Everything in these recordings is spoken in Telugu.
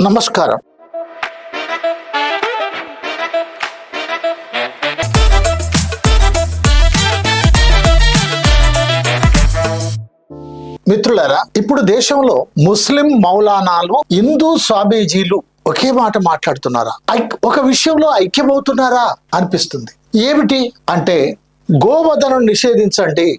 నమస్కారం. మిత్రులారా, ఇప్పుడు దేశంలో ముస్లిం మౌలానాలు, హిందూ స్వామీజీలు ఒకే మాట మాట్లాడుతున్నారా? ఒక విషయంలో ఐక్యమవుతున్నారా అనిపిస్తుంది. ఏమిటి అంటే, గోవధను నిషేధించండి,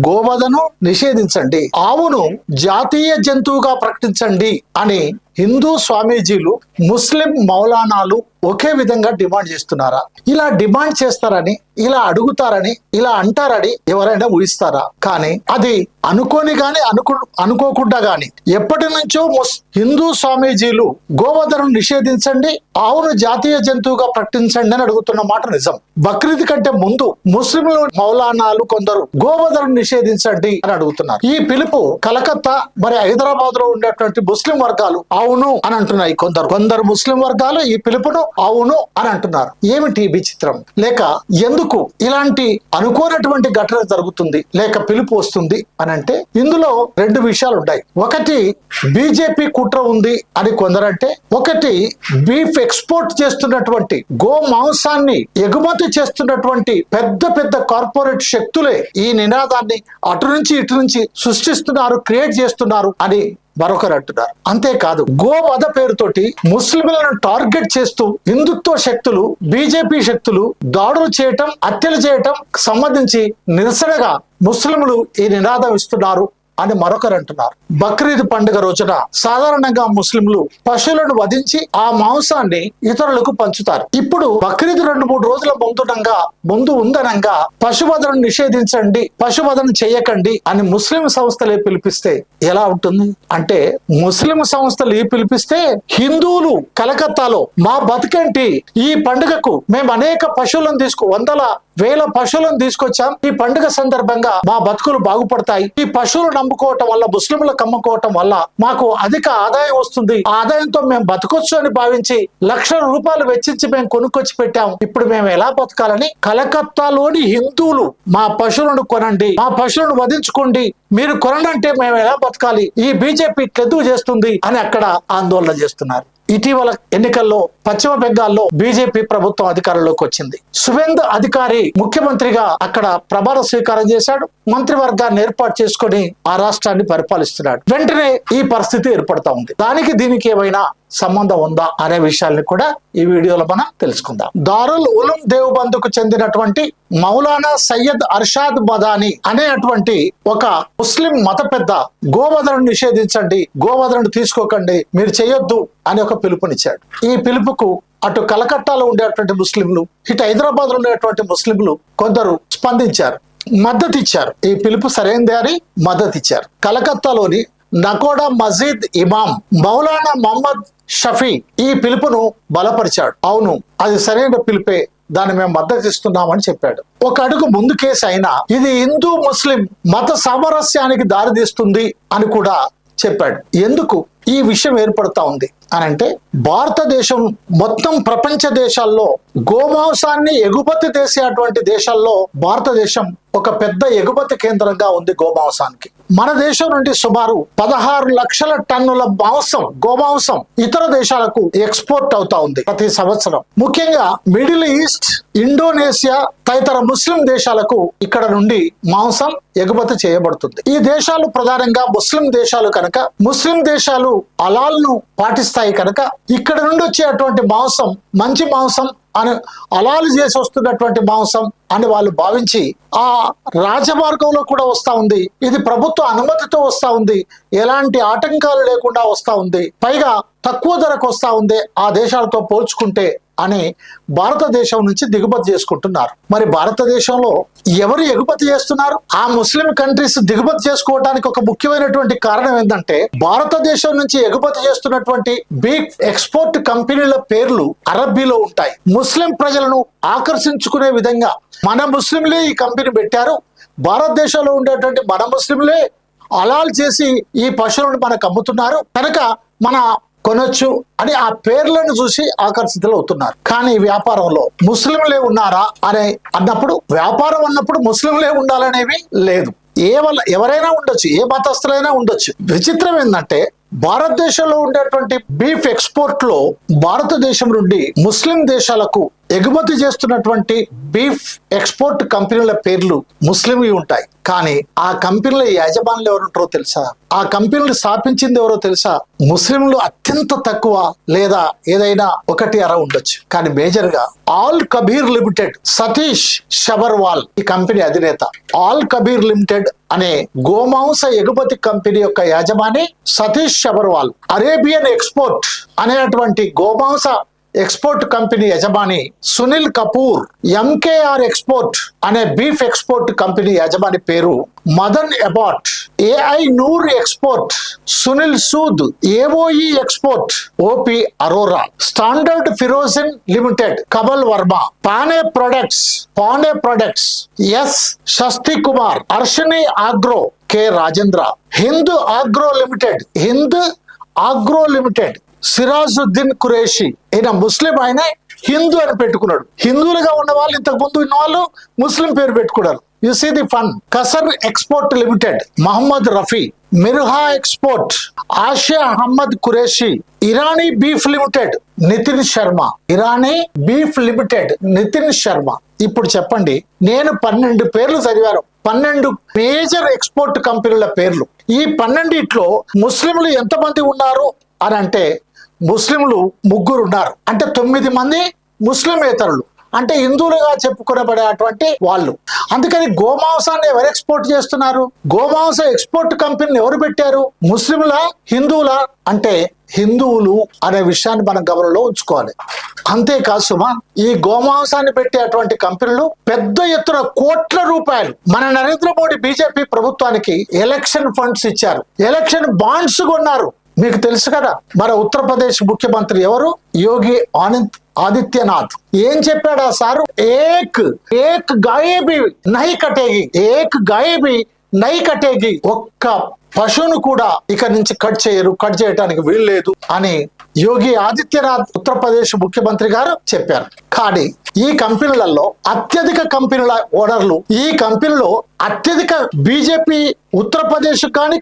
గోవధను నిషేధించండి, ఆవును జాతీయ జంతువుగా ప్రకటించండి అని హిందూ స్వామీజీలు, ముస్లిం మౌలానాలు ఒకే విధంగా డిమాండ్ చేస్తున్నారా? ఇలా డిమాండ్ చేస్తారని, ఇలా అడుగుతారని, ఇలా అంటారని ఎవరైనా ఊహిస్తారా? కానీ అది అనుకోని గాని అనుకోకుండా గాని ఎప్పటి నుంచో హిందూ స్వామీజీలు గోవధను నిషేధించండి, ఆవును జాతీయ జంతువుగా ప్రకటించండి అని అడుగుతున్న మాట నిజం. బక్రీద్ కంటే ముందు ముస్లింలు మౌలానాలు కొందరు గోవధను నిషేధించండి అని అడుగుతున్నారు. ఈ పిలుపు కలకత్తా మరి హైదరాబాద్ లో ఉండేటువంటి ముస్లిం వర్గాలు అవును అని అంటున్నాయి. కొందరు ముస్లిం వర్గాలు ఈ పిలుపును అవును అని అంటున్నారు. ఏమిటి విచిత్రం? లేక ఎందుకు ఇలాంటి అనుకోనటువంటి ఘటన జరుగుతుంది, లేక పిలుపు వస్తుంది అని అంటే, ఇందులో రెండు విషయాలు ఉన్నాయి. ఒకటి బీజేపీ కుట్ర ఉంది అని కొందరంటే, ఒకటి బీఫ్ ఎక్స్పోర్ట్ చేస్తున్నటువంటి, గో మాంసాన్ని ఎగుమతి చేస్తున్నటువంటి పెద్ద పెద్ద కార్పొరేట్ శక్తులే ఈ నినాదాన్ని అటు నుంచి ఇటు నుంచి సృష్టిస్తున్నారు, క్రియేట్ చేస్తున్నారు అని మరొకరు అంటున్నారు. అంతేకాదు, గోవధ పేరుతోటి ముస్లింలను టార్గెట్ చేస్తూ హిందుత్వ శక్తులు, బీజేపీ శక్తులు దాడులు చేయటం, హత్యలు చేయటం సంబంధించి నిరసనగా ముస్లింలు ఈ నినాదం ఇస్తున్నారు అని మరొకరు అంటున్నారు. బక్రీద్ పండుగ రోజున సాధారణంగా ముస్లింలు పశువులను వధించి ఆ మాంసాన్ని ఇతరులకు పంచుతారు. ఇప్పుడు బక్రీద్ 2-3 రోజుల ముందు ఉందనంగా పశువధను నిషేధించండి, పశువధను చేయకండి అని ముస్లిం సంస్థలే పిలిపిస్తే ఎలా ఉంటుంది? అంటే ముస్లిం సంస్థలు పిలిపిస్తే హిందువులు కలకత్తాలో మా బతుకేంటి, ఈ పండుగకు మేము అనేక పశువులను వందల వేల పశువులను తీసుకొచ్చాం, ఈ పండుగ సందర్భంగా మా బతుకులు బాగుపడతాయి, ఈ పశువులు నమ్ముకోవటం వల్ల, ముస్లింలకు అమ్ముకోవటం వల్ల మాకు అధిక ఆదాయం వస్తుంది, ఆ ఆదాయంతో మేము బతకొచ్చు అని భావించి లక్షల రూపాయలు వెచ్చించి మేము కొనుక్కొచ్చి పెట్టాం, ఇప్పుడు మేము ఎలా బతకాలని కలకత్తాలోని హిందువులు మా పశువులను కొనండి, మా పశువులను వధించుకోండి, మీరు కొనంటే మేము ఎలా బతకాలి, ఈ బీజేపీ ఎందుకు చేస్తుంది అని అక్కడ ఆందోళన చేస్తున్నారు. ఇటీవల ఎన్నికల్లో పశ్చిమ బెంగాల్లో బీజేపీ ప్రభుత్వం అధికారంలోకి వచ్చింది. సువేందు అధికారి ముఖ్యమంత్రిగా అక్కడ ప్రమాణ స్వీకారం చేశాడు, మంత్రివర్గాన్ని ఏర్పాటు చేసుకుని ఆ రాష్ట్రాన్ని పరిపాలిస్తున్నాడు. వెంటనే ఈ పరిస్థితి ఏర్పడతా ఉంది. దీనికి ఏమైనా సంబంధం ఉందా అనే విషయాల్ని కూడా ఈ వీడియోలో మనం తెలుసుకుందాం. దారుల్ ఉలూం దేవబంద్ కు చెందినటువంటి మౌలానా సయ్యద్ అర్షాద్ మదాని అనేటువంటి ఒక ముస్లిం మత పెద్ద గోవధను నిషేధించండి, గోవధను తీసుకోకండి, మీరు చేయొద్దు అని ఒక పిలుపునిచ్చాడు. ఈ పిలుపుకు అటు కలకత్తాలో ఉండేటువంటి ముస్లింలు, ఇటు హైదరాబాద్ లో ఉండేటువంటి ముస్లింలు కొందరు స్పందించారు, మద్దతు ఇచ్చారు. ఈ పిలుపు సరైనదే అని మద్దతు ఇచ్చారు. కలకత్తాలోని నకోడా మస్జిద్ ఇమాం మౌలానా మహమ్మద్ షఫీ ఈ పిలుపును బలపరిచాడు. అవును, అది సరైన పిలుపే, దాన్ని మేము మద్దతు ఇస్తున్నామని చెప్పాడు. ఒక అడుగు ముందుకేసి అయినా ఇది హిందూ ముస్లిం మత సామరస్యానికి దారితీస్తుంది అని కూడా చెప్పాడు. ఎందుకు ఈ విషయం ఏర్పడతా ఉంది అని అంటే, భారతదేశం మొత్తం ప్రపంచ దేశాల్లో గోమాంసాన్ని ఎగుమతి చేసేటువంటి దేశాల్లో భారతదేశం ఒక పెద్ద ఎగుమతి కేంద్రంగా ఉంది గోమాంసానికి. మన దేశం నుండి సుమారు 16 లక్షల టన్నుల గోమాంసం ఇతర దేశాలకు ఎక్స్పోర్ట్ అవుతా ఉంది ప్రతి సంవత్సరం. ముఖ్యంగా మిడిల్ ఈస్ట్, ఇండోనేషియా తదితర ముస్లిం దేశాలకు ఇక్కడ నుండి మాంసం ఎగుమతి చేయబడుతుంది. ఈ దేశాలు ప్రధానంగా ముస్లిం దేశాలు కనుక, ముస్లిం దేశాలు హలాల్ను పాటిస్తాయి కనుక ఇక్కడ నుండి వచ్చేటువంటి మాంసం మంచి మాంసం అని, హలాల్ చేసి వస్తున్నటువంటి మాంసం అని వాళ్ళు భావించి ఆ రాజమార్గంలో కూడా వస్తా ఉంది, ఇది ప్రభుత్వ అనుమతితో వస్తా ఉంది, ఎలాంటి ఆటంకాలు లేకుండా వస్తా ఉంది, పైగా తక్కువ ధరకు వస్తా ఉంది ఆ దేశాలతో పోల్చుకుంటే అని భారతదేశం నుంచి దిగుమతి చేసుకుంటున్నారు. మరి భారతదేశంలో ఎవరు ఎగుమతి చేస్తున్నారు? ఆ ముస్లిం కంట్రీస్ దిగుమతి చేసుకోవడానికి ఒక ముఖ్యమైనటువంటి కారణం ఏంటంటే, భారతదేశం నుంచి ఎగుమతి చేస్తున్నటువంటి బీఫ్ ఎక్స్పోర్ట్ కంపెనీల పేర్లు అరబ్బీలో ఉంటాయి. ముస్లిం ప్రజలను ఆకర్షించుకునే విధంగా మన ముస్లింలే ఈ కంపెనీ పెట్టారు, భారతదేశంలో ఉండేటువంటి మన ముస్లింలే హలాల్ చేసి ఈ పశువులను మనకు అమ్ముతున్నారు కనుక మన కొనొచ్చు అని ఆ పేర్లను చూసి ఆకర్షితులు అవుతున్నారు. కానీ వ్యాపారంలో ముస్లింలే ఉన్నారా అన్నప్పుడు, వ్యాపారం అన్నప్పుడు ముస్లింలే ఉండాలనేవి లేదు. ఎవరైనా ఉండొచ్చు, ఏ మతస్థులైనా ఉండొచ్చు. విచిత్రం ఏంటంటే భారతదేశంలో ఉండేటువంటి బీఫ్ ఎక్స్పోర్ట్ లో భారతదేశం నుండి ముస్లిం దేశాలకు ఎగుమతి చేస్తున్నటువంటి బీఫ్ ఎక్స్పోర్ట్ కంపెనీల పేర్లు ముస్లింవి ఉంటాయి. కానీ ఆ కంపెనీల యజమానులు ఎవరుంటారో తెలుసా? ఆ కంపెనీలు స్థాపించింది ఎవరో తెలుసా? ముస్లింలు అత్యంత తక్కువ లేదా ఏదైనా ఒకటి అర ఉండొచ్చు. కానీ మేజర్ గా ఆల్ కబీర్ లిమిటెడ్, సతీష్ షబర్వాల్ ఈ కంపెనీ అధినేత. ఆల్ కబీర్ లిమిటెడ్ అనే గోమాంస ఎగుమతి కంపెనీ యొక్క యజమాని సతీష్ షబర్వాల్. అరేబియన్ ఎక్స్పోర్ట్ అనేటువంటి గోమాంస ఎక్స్పోర్ట్ కంపెనీ యజమాని సునీల్ కపూర్. ఎంకేఆర్ ఎక్స్పోర్ట్ అనే బీఫ్ ఎక్స్పోర్ట్ కంపెనీ యజమాని పేరు Madan Abbott. AI Noor export Sunil Sood. AOE export OP Arora. Standard frozen limited Kamal Varma. పానే products S Sasti Kumar. Arshani agro K Rajendra. Hind agro limited Sirajuddin Qureshi. ఈయన ముస్లిం, ఆయన హిందూ అని పెట్టుకున్నాడు. హిందువులుగా ఉన్న వాళ్ళు ఇంతకు ముందు ఉన్న వాళ్ళు ముస్లిం పేరు పెట్టుకున్నారు. You see the fun. Kasar export limited Mohammed Rafi. Mirha export Aashiya Ahmed Qureshi. Irani beef limited Nitin Sharma. ఇప్పుడు చెప్పండి, నేను 12 పేర్లు చదివాను. 12 మేజర్ ఎక్స్పోర్ట్ కంపెనీల పేర్లు. ఈ 12 ముస్లింలు ఎంతమంది ఉన్నారు అని అంటే ముస్లింలు 3 ఉన్నారు. అంటే 9 మంది ముస్లిమేతరులు, అంటే హిందువులుగా చెప్పుకునబడేటువంటి వాళ్ళు. అందుకని గోమాంసాన్ని ఎవరు ఎక్స్పోర్ట్ చేస్తున్నారు? గోమాంస ఎక్స్పోర్ట్ కంపెనీని ఎవరు పెట్టారు? ముస్లింలా హిందువులా అంటే హిందువులు అనే విషయాన్ని మనం గమనంలో ఉంచుకోవాలి. అంతేకాదు సుమా, ఈ గోమాంసాన్ని పెట్టేటువంటి కంపెనీలు పెద్ద ఎత్తున కోట్ల రూపాయలు మన నరేంద్ర మోడీ బీజేపీ ప్రభుత్వానికి ఎలక్షన్ ఫండ్స్ ఇచ్చారు, ఎలక్షన్ బాండ్స్ కొన్నారు. మీకు తెలుసు కదా, మన ఉత్తరప్రదేశ్ ముఖ్యమంత్రి ఎవరు? యోగి ఆదిత్యనాథ్. ఏం చెప్పాడు ఆ సారు? ఏక్ గాయేబీ నహీ కటేగి. ఒక్క పశువును కూడా ఇక నుంచి కట్ చేయడానికి వీల్లేదు అని యోగి ఆదిత్యనాథ్ ఉత్తరప్రదేశ్ ముఖ్యమంత్రి గారు చెప్పారు. కానీ ఈ కంపెనీలలో అత్యధిక కంపెనీల ఓనర్లు, ఈ కంపెనీలో అత్యధిక బీజేపీ ఉత్తరప్రదేశ్ కానీ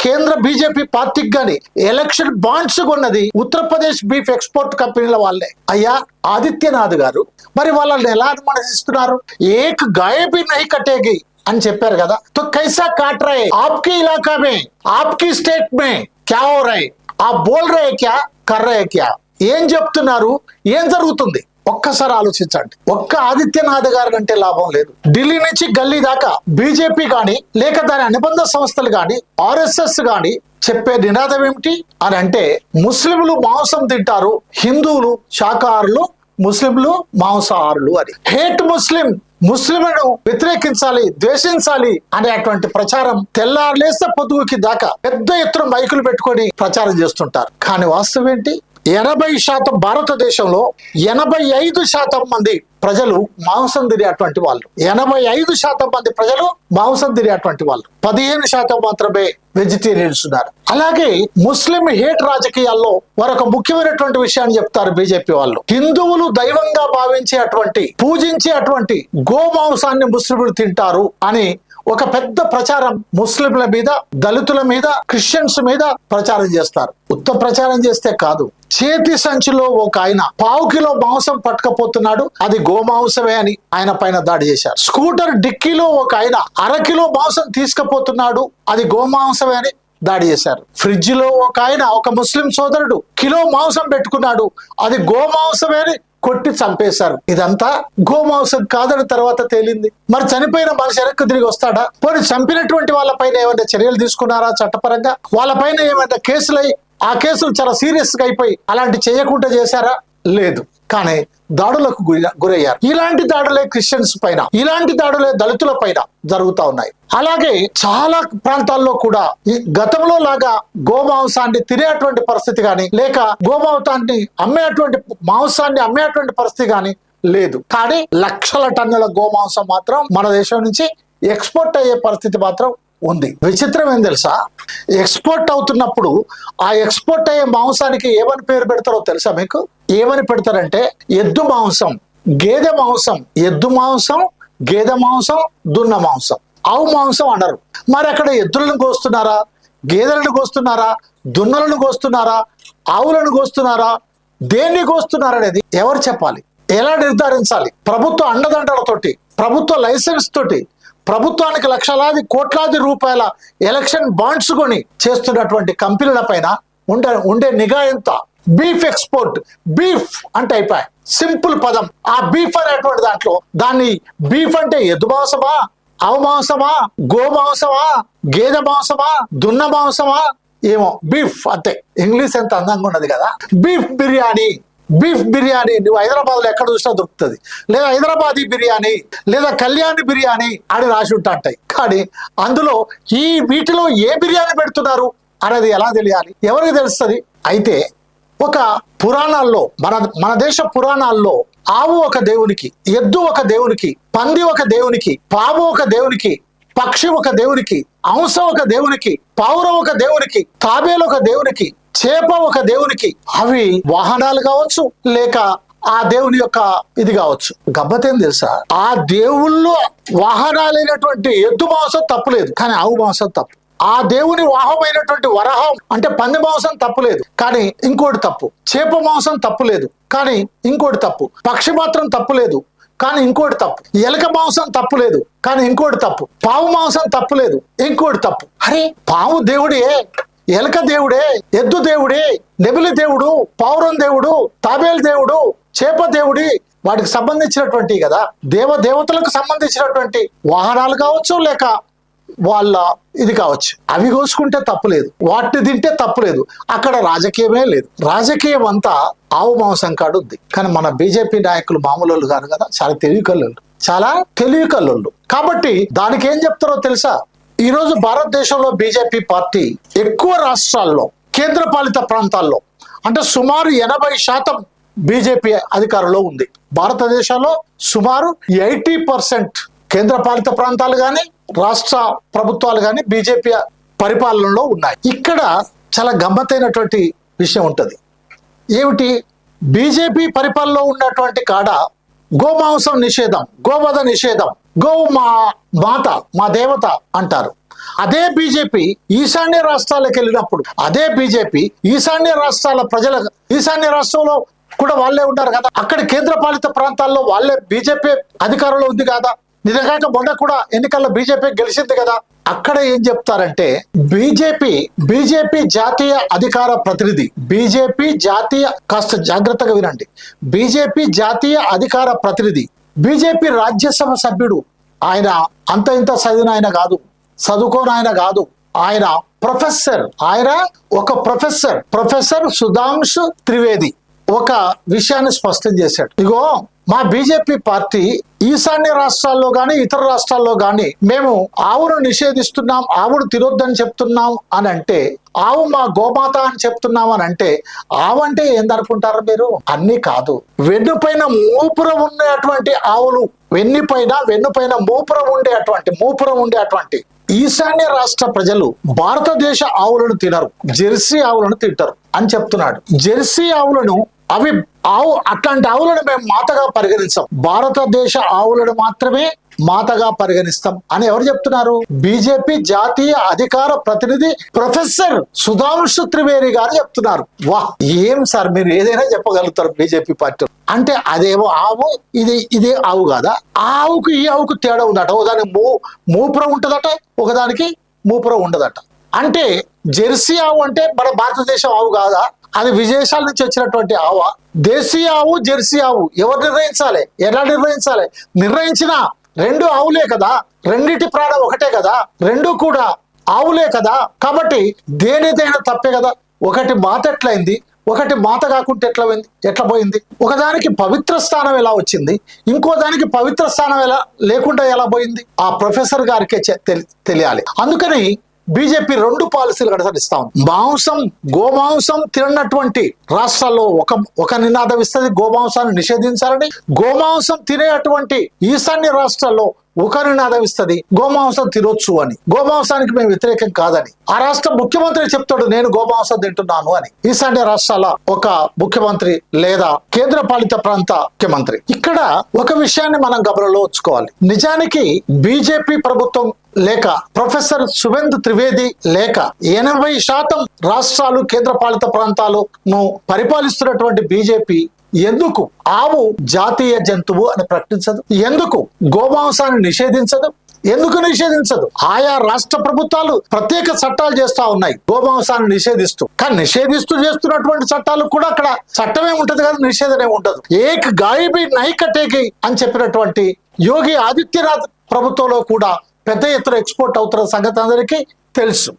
కేంద్ర బీజేపీ పార్టీకి కానీ ఎలక్షన్ బాండ్స్ కొన్నది ఉత్తరప్రదేశ్ బీఫ్ ఎక్స్పోర్ట్ కంపెనీల వాళ్ళే. అయ్యా ఆదిత్యనాథ్ గారు మరి వాళ్ళని ఎలా అనుమానిస్తున్నారు? ఏక్ గాయేబీ నహీ కటేగి అని చెప్పారు కదా. తో కైసా కాట్ రహే ఆప్కి ఇలాకా మే, ఆప్కి స్టేట్ మే క్యా హో రహే, ఆప్ బోల్ రహే క్యా, కర్ రహే క్యా? ఏం చెప్తున్నారు? ఏం జరుగుతుంది? ఒక్కసారి ఆలోచించండి. ఒక్క ఆదిత్యనాథ్ గారి అంటే లాభం లేదు. ఢిల్లీ నుంచి గల్లీ దాకా బీజేపీ గాని లేక దాని అనుబంధ సంస్థలు గాని ఆర్ఎస్ఎస్ గాని చెప్పే నినాదం ఏమిటి అని అంటే ముస్లింలు మాంసం తింటారు, హిందువులు శాకాహారులు, ముస్లింలు మాంసాహారులు అని. హేట్ ముస్లింలను వ్యతిరేకించాలి, ద్వేషించాలి అనేటువంటి ప్రచారం తెల్లారులేస్తే పొద్దుకి దాకా పెద్ద ఎత్తున మైకులు పెట్టుకొని ప్రచారం చేస్తుంటారు. కానీ వాస్తవం ఏంటి? 80% భారతదేశంలో 85% మంది ప్రజలు మాంసం తినేటువంటి వాళ్ళు. 85% మంది ప్రజలు మాంసం తినేటువంటి వాళ్ళు. 15% మాత్రమే వెజిటేరియన్స్ ఉన్నారు. అలాగే ముస్లిం హేట్ రాజకీయాల్లో మరొక ముఖ్యమైనటువంటి విషయాన్ని చెప్తారు బీజేపీ వాళ్ళు. హిందువులు దైవంగా భావించేటువంటి పూజించేటువంటి గోమాంసాన్ని ముస్లింలు తింటారు అని ఒక పెద్ద ప్రచారం ముస్లింల మీద, దళితుల మీద, క్రిస్టియన్స్ మీద ప్రచారం చేస్తారు. ఉత్త ప్రచారం చేస్తే కాదు, చేతి సంచిలో ఒక ఆయన 1/2 కిలో మాంసం పట్టుకపోతున్నాడు, అది గోమాంసమే అని ఆయన పైన దాడి చేశారు. స్కూటర్ డిక్కీలో ఒక ఆయన 1/2 కిలో మాంసం తీసుకుపోతున్నాడు, అది గోమాంసమే అని దాడి చేశారు. ఫ్రిడ్జ్ లో ఒక ఆయన, ఒక ముస్లిం సోదరుడు కిలో మాంసం పెట్టుకున్నాడు, అది గోమాంసమే అని కొట్టి చంపేశారు. ఇదంతా గోమాంసం కాదని తర్వాత తేలింది. మరి చనిపోయిన మనిషి వెనక్కి తిరిగి వస్తాడా? పోనీ చంపినటువంటి వాళ్ళపైన ఏమైనా చర్యలు తీసుకున్నారా చట్టపరంగా? వాళ్ళపైన ఏమైనా కేసులై ఆ కేసులు చాలా సీరియస్ గా అయిపోయి అలాంటి చేయకుండా చేశారా? లేదు. కానీ దాడులకు గురయ్యారు. ఇలాంటి దాడులే క్రిస్టియన్స్ పైన, ఇలాంటి దాడులే దళితుల పైన జరుగుతూ ఉన్నాయి. అలాగే చాలా ప్రాంతాల్లో కూడా గతంలో లాగా గోమాంసాన్ని తినేటువంటి పరిస్థితి కానీ లేక గోమాంసాన్ని అమ్మేటువంటి పరిస్థితి కానీ లేదు. కానీ లక్షల టన్నుల గోమాంసం మాత్రం మన దేశం నుంచి ఎక్స్పోర్ట్ అయ్యే పరిస్థితి మాత్రం ఉంది. విచిత్రం ఏం తెలుసా? ఎక్స్పోర్ట్ అవుతున్నప్పుడు ఆ ఎక్స్పోర్ట్ అయ్యే మాంసానికి ఏమని పేరు పెడతారో తెలుసా మీకు? ఏమని పెడతారంటే ఎద్దు మాంసం, గేదె మాంసం, ఎద్దు మాంసం, గేదె మాంసం, దున్న మాంసం, ఆవు మాంసం అనరు. మరి అక్కడ ఎద్దులను కోస్తున్నారా, గేదెలను కోస్తున్నారా, దున్నలను కోస్తున్నారా, ఆవులను కోస్తున్నారా, దేన్ని కోస్తున్నారా అనేది ఎవరు చెప్పాలి? ఎలా నిర్ధారించాలి? ప్రభుత్వ అండదండలతోటి, ప్రభుత్వ లైసెన్స్ తోటి, ప్రభుత్వానికి లక్షలాది కోట్లాది రూపాయల ఎలక్షన్ బాండ్స్ కొని చేస్తున్నటువంటి కంపెనీల పైన ఉండే నిఘా ఎంత? బీఫ్ ఎక్స్పోర్ట్, బీఫ్ అంటే అయిపోయి సింపుల్ పదం. ఆ బీఫ్ అనేటువంటి దాంట్లో దాన్ని బీఫ్ అంటే ఎద్దు మాంసమా, ఆవు మాంసమా, గో మాంసమా, గేదె మాంసమా, దున్న మాంసమా, ఏమో బీఫ్ అంతే. ఇంగ్లీష్ ఎంత అందంగా ఉన్నది కదా. బీఫ్ బిర్యానీ, బీఫ్ బిర్యానీ నువ్వు హైదరాబాద్ లో ఎక్కడ చూసినా దొరుకుతుంది. లేదా హైదరాబాదీ బిర్యానీ, లేదా కళ్యాణి బిర్యానీ అని రాసి ఉంటాయి. కానీ అందులో వీటిలో ఏ బిర్యానీ పెడుతున్నారు అనేది ఎలా తెలియాలి? ఎవరికి తెలుస్తుంది? అయితే ఒక పురాణాల్లో, మన దేశ పురాణాల్లో ఆవు ఒక దేవునికి, ఎద్దు ఒక దేవునికి, పంది ఒక దేవునికి, పాము ఒక దేవునికి, పక్షి ఒక దేవునికి, అంశ ఒక దేవునికి, పావురం ఒక దేవునికి, తాబేలు ఒక దేవునికి, చేప ఒక దేవునికి. అవి వాహనాలు కావచ్చు, లేక ఆ దేవుని యొక్క ఇది కావచ్చు. గమ్మతేం తెలుసా? ఆ దేవుళ్ళు వాహనాలైనటువంటి ఎద్దు మాంసం తప్పులేదు, కానీ ఆవు మాంసం తప్పు. ఆ దేవుని వాహమైనటువంటి వరహం అంటే పంది మాంసం తప్పులేదు, కానీ ఇంకోటి తప్పు. చేప మాంసం తప్పులేదు, కానీ ఇంకోటి తప్పు. పక్షి మాత్రం తప్పులేదు, కానీ ఇంకోటి తప్పు. ఎలక మాంసం తప్పులేదు, కానీ ఇంకోటి తప్పు. పావు మాంసం తప్పులేదు, ఇంకోటి తప్పు. అరే, పాము దేవుడే, ఎలక దేవుడే, ఎద్దు దేవుడే, నెబిలి దేవుడు, పావురం దేవుడు, తాబేలు దేవుడు, చేప దేవుడి, వాటికి సంబంధించినటువంటి కదా, దేవతలకు సంబంధించినటువంటి వాహనాలు కావచ్చు, లేక వాళ్ళ ఇది కావచ్చు. అవి కోసుకుంటే తప్పులేదు, వాటిని తింటే తప్పులేదు. అక్కడ రాజకీయమే లేదు. రాజకీయం అంతా ఆవు మాంసం కాడు ఉంది. కానీ మన బీజేపీ నాయకులు మామూలు కాదు కదా, చాలా తెలివి కల్లోళ్ళు. కాబట్టి దానికి ఏం చెప్తారో తెలుసా? ఈ రోజు భారతదేశంలో బీజేపీ పార్టీ ఎక్కువ రాష్ట్రాల్లో, కేంద్ర పాలిత ప్రాంతాల్లో, అంటే సుమారు 80% బీజేపీ అధికారంలో ఉంది. భారతదేశంలో సుమారు 80% కేంద్ర పాలిత ప్రాంతాలు కానీ, రాష్ట్ర ప్రభుత్వాలు కానీ బీజేపీ పరిపాలనలో ఉన్నాయి. ఇక్కడ చాలా గమ్మత్తైనటువంటి విషయం ఉంటుంది. ఏమిటి? బీజేపీ పరిపాలనలో ఉన్నటువంటి కాడ గోమాంసం నిషేధం, గోవధ నిషేధం, గోవు మాత, మా దేవత అంటారు. అదే బీజేపీ ఈశాన్య రాష్ట్రాలకు వెళ్ళినప్పుడు, అదే బీజేపీ ఈశాన్య రాష్ట్రాల ఈశాన్య రాష్ట్రంలో కూడా వాళ్ళే ఉంటారు కదా, అక్కడ కేంద్ర పాలిత ప్రాంతాల్లో వాళ్ళే బీజేపీ అధికారంలో ఉంది కదా. నిజంగా మొన్న కూడా ఎన్నికల్లో బీజేపీ గెలిచింది కదా. అక్కడ ఏం చెప్తారంటే బీజేపీ జాతీయ అధికార ప్రతినిధి, కాస్త జాగ్రత్తగా వినండి, బీజేపీ జాతీయ అధికార ప్రతినిధి, బీజేపీ రాజ్యసభ సభ్యుడు, ఆయన అంత ఇంత చదివిన ఆయన కాదు, చదువుకోని ఆయన కాదు, ఆయన ఒక ప్రొఫెసర్ సుధాంశు త్రివేది ఒక విషయాన్ని స్పష్టం చేశాడు. ఇగో, మా బీజేపీ పార్టీ ఈశాన్య రాష్ట్రాల్లో గాని, ఇతర రాష్ట్రాల్లో గాని మేము ఆవును నిషేధిస్తున్నాం, ఆవును తినొద్దని చెప్తున్నాం అని అంటే, ఆవు మా గోమాత అని చెప్తున్నాం అని అంటే, ఆవు అంటే ఏందనుకుంటారు మీరు? అన్ని కాదు, వెన్నుపైన మూపురం ఉండేటువంటి ఆవులు, వెన్నుపైన మూపురం ఉండేటువంటి ఈశాన్య రాష్ట్ర ప్రజలు భారతదేశ ఆవులను తినరు, జెర్సీ ఆవులను తింటారు అని చెప్తున్నాడు. జెర్సీ ఆవులను అట్లాంటి ఆవులను మేము మాతగా పరిగణిస్తాం, భారతదేశ ఆవులను మాత్రమే మాతగా పరిగణిస్తాం అని ఎవరు చెప్తున్నారు? బీజేపీ జాతీయ అధికార ప్రతినిధి ప్రొఫెసర్ సుధాంశు త్రివేది గారు చెప్తున్నారు. వాహ్, ఏం సార్ మీరు ఏదైనా చెప్పగలుగుతారు బీజేపీ పార్టీ అంటే. అదేమో ఆవు, ఇదే ఆవు కాదా? ఆ ఆవుకు ఈ ఆవుకు తేడా ఉందట. ఒకదానికి మూపురం ఉంటుందట, ఒకదానికి మూపురం ఉండదట. అంటే జెర్సీ ఆవు అంటే మన భారతదేశం ఆవు కాదా? అది విదేశాల నుంచి వచ్చినటువంటి ఆవా? దేశీయ ఆవు, జెర్సీ ఆవు ఎవరు నిర్ణయించాలి? ఎలా నిర్ణయించాలి? నిర్ణయించినా రెండు ఆవులే కదా, రెండిటి ప్రాణం ఒకటే కదా, రెండు కూడా ఆవులే కదా. కాబట్టి దేనిదైనా తప్పే కదా. ఒకటి మాత ఎట్లయింది, ఒకటి మాత కాకుంటే ఎట్లా పోయింది? ఒకదానికి పవిత్ర స్థానం ఎలా వచ్చింది, ఇంకో దానికి పవిత్ర స్థానం లేకుండా ఎలా పోయింది? ఆ ప్రొఫెసర్ గారికే తెలియాలి. అందుకని బీజేపీ రెండు పాలసీలు అనుసరిస్తా ఉంది. గోమాంసం తినటువంటి రాష్ట్రాల్లో ఒక నినాదం ఇస్తుంది, గోమాంసాన్ని నిషేధించాలని. గోమాంసం తినేటువంటి ఈశాన్య రాష్ట్రాల్లో ఒక నినాదం ఇస్తుంది, గోమాంసం తినొచ్చు అని. గోమాంసానికి మేము వ్యతిరేకం కాదని ఆ రాష్ట్ర ముఖ్యమంత్రి చెప్తాడు, నేను గోమాంసం తింటున్నాను అని. ఈశాన్య రాష్ట్రాల ఒక ముఖ్యమంత్రి లేదా కేంద్ర పాలిత ప్రాంత ముఖ్యమంత్రి. ఇక్కడ ఒక విషయాన్ని మనం గమనంలో ఉంచుకోవాలి. నిజానికి బీజేపీ ప్రభుత్వం లేక ప్రొఫెసర్ సువేందు త్రివేది లేక 80% రాష్ట్రాలు కేంద్రపాలిత ప్రాంతాలను పరిపాలిస్తున్నటువంటి బీజేపీ ఎందుకు ఆవు జాతీయ జంతువు అని ప్రకటించదు? ఎందుకు గోమాంసాన్ని నిషేధించదు? ఎందుకు నిషేధించదు? ఆయా రాష్ట్ర ప్రభుత్వాలు ప్రత్యేక చట్టాలు చేస్తా ఉన్నాయి గోమాంసాన్ని నిషేధిస్తూ. కానీ నిషేధిస్తూ చేస్తున్నటువంటి చట్టాలు కూడా అక్కడ చట్టమే ఉంటది కదా, నిషేధమే ఉండదు. ఏక్ గాయబీ నై కటేగి అని చెప్పినటువంటి యోగి ఆదిత్యనాథ్ ప్రభుత్వంలో కూడా పెద్ద ఎత్తున ఎక్స్పోర్ట్ అవుతున్న సంగతి అందరికీ తెలుసు.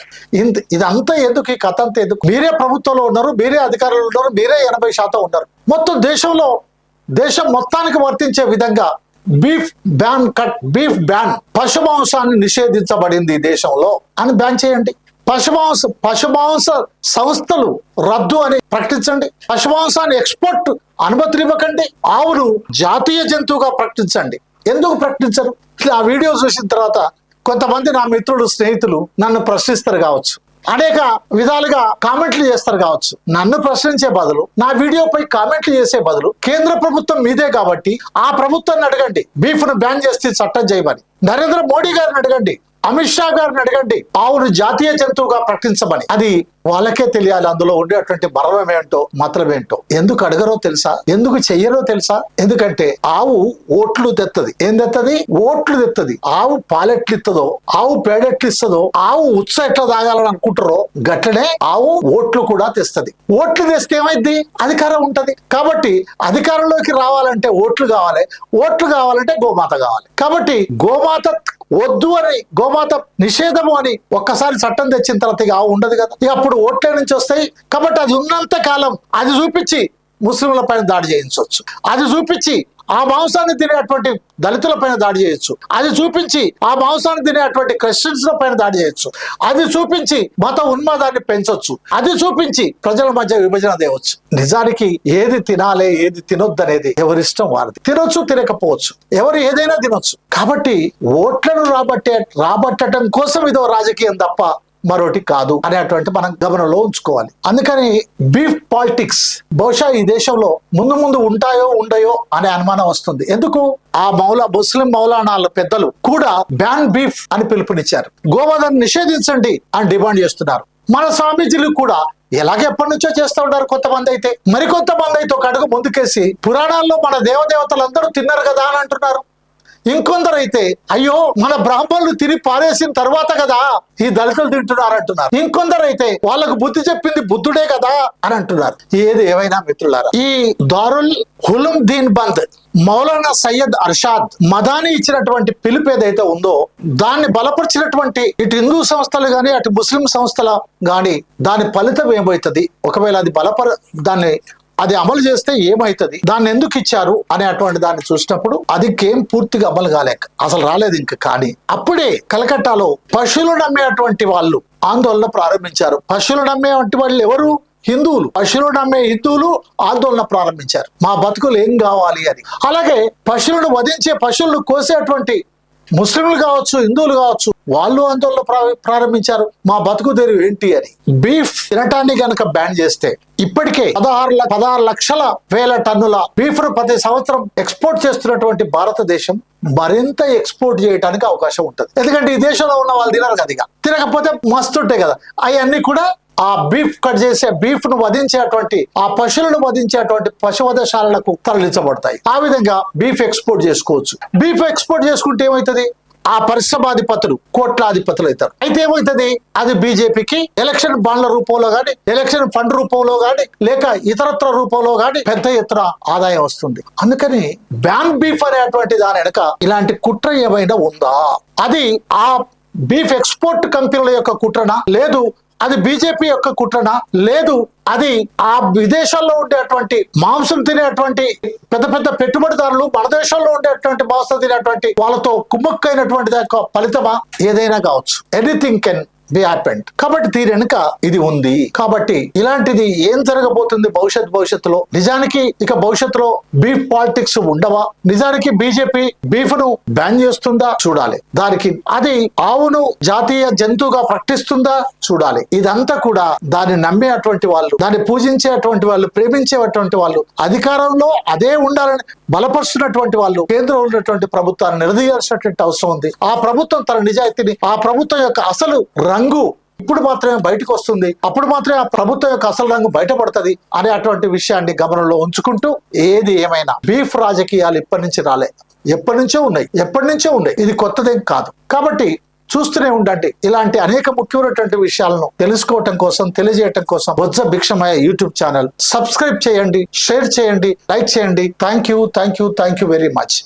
ఇదంతా ఎందుకు? ఈ కథ అంతా ఎందుకు? మీరే ప్రభుత్వంలో ఉన్నారు, మీరే అధికారులు ఉన్నారు, మీరే 80% ఉన్నారు. మొత్తం దేశం మొత్తానికి వర్తించే విధంగా బీఫ్ బ్యాన్ పశు మాంసాన్ని నిషేధించబడింది దేశంలో అని బ్యాన్ చేయండి. పశుమాంస సంస్థలు రద్దు అని ప్రకటించండి. పశుమాంసాన్ని ఎక్స్పోర్ట్ అనుమతులు ఇవ్వకండి. ఆవును జాతీయ జంతువుగా ప్రకటించండి. ఎందుకు ప్రకటించరు? ఆ వీడియో చూసిన తర్వాత కొంతమంది నా మిత్రులు, స్నేహితులు నన్ను ప్రశ్నిస్తారు కావచ్చు, అనేక విధాలుగా కామెంట్లు చేస్తారు కావచ్చు. నన్ను ప్రశ్నించే బదులు, నా వీడియోపై కామెంట్లు చేసే బదులు, కేంద్ర ప్రభుత్వం మీదే కాబట్టి ఆ ప్రభుత్వాన్ని అడగండి బీఫ్ ను బ్యాన్ చేస్తే చట్టం చేయమని. నరేంద్ర మోడీ గారిని అడగండి, అమిత్ షా గారిని అడగండి ఆవును జాతీయ జంతువుగా ప్రకటించమని. అది వాళ్ళకే తెలియాలి అందులో ఉండేటువంటి మర్మం ఏంటో, మాత్రం ఏంటో. ఎందుకు అడగరో తెలుసా? ఎందుకు చెయ్యరో తెలుసా? ఎందుకంటే ఆవు ఓట్లు తెత్తది. ఏం తెత్తది? ఓట్లు తెత్తది. ఆవు పాలెట్లు ఇస్తుందో, ఆవు పేడెట్లు ఇస్తుందో, ఆవు ఉత్స ఎట్లా తాగాలని అనుకుంటారో గట్లనే ఆవు ఓట్లు కూడా తెస్తది. ఓట్లు తెస్తే ఏమైంది? అధికారం ఉంటది. కాబట్టి అధికారంలోకి రావాలంటే ఓట్లు కావాలి, ఓట్లు కావాలంటే గోమాత కావాలి. కాబట్టి గోమాత వద్దు అని, గోమాత నిషేధము అని ఒక్కసారి చట్టం తెచ్చిన తర్వాత ఇక ఆవు ఉండదు కదా. ఇక అప్పుడు ఓట్ల నుంచి వస్తాయి. కాబట్టి అది ఉన్నంత కాలం అది చూపించి ముస్లింల పైన దాడి చేయించవచ్చు, అది చూపించి ఆ మాంసాన్ని తినేటువంటి దళితుల పైన దాడి చేయొచ్చు, అది చూపించి ఆ మాంసాన్ని తినేటువంటి క్రిస్టియన్స్ పైన దాడి చేయొచ్చు, అది చూపించి మత ఉన్మాదాన్ని పెంచొచ్చు, అది చూపించి ప్రజల మధ్య విభజన తేవచ్చు. నిజానికి ఏది తినాలి, ఏది తినొద్దు అనేది ఎవరిష్టం వారిది. తినొచ్చు, తినకపోవచ్చు, ఎవరు ఏదైనా తినొచ్చు. కాబట్టి ఓట్లను రాబట్టడం కోసం ఇదో రాజకీయం తప్ప మరోటి కాదు అనేటువంటి మనం గమనంలో ఉంచుకోవాలి. అందుకని బీఫ్ పాలిటిక్స్ బహుశా ఈ దేశంలో ముందు ఉంటాయో ఉండయో అనే అనుమానం వస్తుంది. ఎందుకు? ఆ ముస్లిం మౌలానాల పెద్దలు కూడా బ్యాన్ బీఫ్ అని పిలుపునిచ్చారు. గోవధను నిషేధించండి అని డిమాండ్ చేస్తున్నారు. మన స్వామీజీలు కూడా ఎలాగ ఎప్పటి నుంచో చేస్తూ ఉంటారు. కొంతమంది అయితే, మరికొంతమంది అయితే ఒక అడుగు ముందుకేసి పురాణాల్లో మన దేవదేవతలందరూ తిన్నారు కదా అని అంటున్నారు. ఇంకొందరు అయితే అయ్యో మన బ్రాహ్మణులు తిని పారేసిన తర్వాత కదా ఈ దళితులు తింటున్నారు అంటున్నారు. ఇంకొందరు అయితే వాళ్ళకు బుద్ధి చెప్పింది బుద్ధుడే కదా అని అంటున్నారు. ఏది ఏమైనా మిత్రులారా, ఈ దారుల్ ఉలూమ్ దేవ్బంద్ మౌలానా సయ్యద్ అర్షాద్ మదాని ఇచ్చినటువంటి పిలుపు ఏదైతే ఉందో దాన్ని బలపరిచినటువంటి ఇటు హిందూ సంస్థలు గాని అటు ముస్లిం సంస్థల గాని దాని ఫలితం ఏమవుతుంది? ఒకవేళ అది అది అమలు చేస్తే ఏమైతుంది, దాన్ని ఎందుకు ఇచ్చారు అనేటువంటి దాన్ని చూసినప్పుడు అది పూర్తిగా అమలు కాలేక అసలు రాలేదు ఇంకా. కానీ అప్పుడే కలకట్టాలో పశువులు నమ్మేటువంటి వాళ్ళు ఆందోళన ప్రారంభించారు. పశువులు నమ్మేటువంటి వాళ్ళు ఎవరు? హిందువులు. పశువులు నమ్మే హిందువులు ఆందోళన ప్రారంభించారు, మా బతుకులు ఏం కావాలి అని. అలాగే పశువులను వధించే, పశువులను కోసేటువంటి ముస్లింలు కావచ్చు, హిందువులు కావచ్చు, వాళ్ళు ఆందోళన ప్రారంభించారు, మా బతుకు తెరువు ఏంటి అని. బీఫ్ తినటాన్ని గనక బ్యాన్ చేస్తే ఇప్పటికే 16 లక్షల వేల టన్నుల బీఫ్ ను ప్రతి సంవత్సరం ఎక్స్పోర్ట్ చేస్తున్నటువంటి భారతదేశం మరింత ఎక్స్పోర్ట్ చేయడానికి అవకాశం ఉంటుంది. ఎందుకంటే ఈ దేశంలో ఉన్న వాళ్ళు తినరు కదా, తినకపోతే మస్తు ఉంటాయి కదా, అవన్నీ కూడా ఆ బీఫ్ కట్ చేసే, బీఫ్ ను వధించేటువంటి, ఆ పశువులను వధించేటువంటి పశువధశాలకు తరలించబడతాయి. ఆ విధంగా బీఫ్ ఎక్స్పోర్ట్ చేసుకోవచ్చు. బీఫ్ ఎక్స్పోర్ట్ చేసుకుంటే ఏమవుతుంది? ఆ పరిశ్రమాధిపతులు కోట్లాధిపతులు అవుతారు. అయితే ఏమవుతుంది? అది బీజేపీకి ఎలక్షన్ బాండ్ల రూపంలో గాని, ఎలక్షన్ ఫండ్ రూపంలో గాని, లేక ఇతరత్ర రూపంలో గాని పెద్ద ఎత్తున ఆదాయం వస్తుంది. అందుకని బ్యాన్ బీఫ్ అనేటువంటి దాని వెనక ఇలాంటి కుట్ర ఏమైనా ఉందా? అది ఆ బీఫ్ ఎక్స్పోర్ట్ కంపెనీల యొక్క కుట్రనా? లేదు అది బీజేపీ యొక్క కుట్రనా? లేదు అది ఆ విదేశాల్లో ఉండేటువంటి మాంసం తినేటువంటి పెద్ద పెద్ద పెట్టుబడిదారులు మన దేశంలో ఉండేటువంటి మాంసం తినేటువంటి వాళ్ళతో కుమ్మక్కైనటువంటి దాని ఫలితమా? ఏదైనా కావచ్చు. Anything can be happened. కాబట్టి దీని వెనుక ఇది ఉంది. కాబట్టి ఇలాంటిది ఏం జరగబోతుంది భవిష్యత్తులో? నిజానికి ఇక భవిష్యత్తులో బీఫ్ పాలిటిక్స్ ఉండవా? నిజానికి బీజేపీ బీఫ్ ను బ్యాన్ చేస్తుందా? చూడాలి. దానికి అది ఆవును జాతీయ జంతువుగా ప్రకటిస్తుందా? చూడాలి. ఇదంతా కూడా దాన్ని నమ్మేటువంటి వాళ్ళు, దాన్ని పూజించేటువంటి వాళ్ళు, ప్రేమించేటువంటి వాళ్ళు, అధికారంలో అదే ఉండాలని బలపరుస్తున్నటువంటి వాళ్ళు కేంద్రంలో ఉన్నటువంటి ప్రభుత్వాన్ని నిలదీయాల్సినటువంటి అవసరం ఉంది. ఆ ప్రభుత్వం తన నిజాయితీని, ఆ ప్రభుత్వం యొక్క అసలు రంగు ఇప్పుడు మాత్రమే బయటకు వస్తుంది, అప్పుడు మాత్రమే ఆ ప్రభుత్వం యొక్క అసలు రంగు బయటపడుతుంది అనే అటువంటి విషయాన్ని గమనంలో ఉంచుకుంటూ, ఏది ఏమైనా బీఫ్ రాజకీయాలు ఇప్పటి నుంచి రాలే, ఎప్పటి నుంచో ఉన్నాయి. ఇది కొత్తదేం కాదు. కాబట్టి చూస్తూనే ఉండండి. ఇలాంటి అనేక ముఖ్యమైనటువంటి విషయాలను తెలుసుకోవటం కోసం, తెలియజేయటం కోసం బొజ్జ భిక్షమయ్య యూట్యూబ్ ఛానల్ సబ్స్క్రైబ్ చేయండి, షేర్ చేయండి, లైక్ చేయండి. Thank you very much.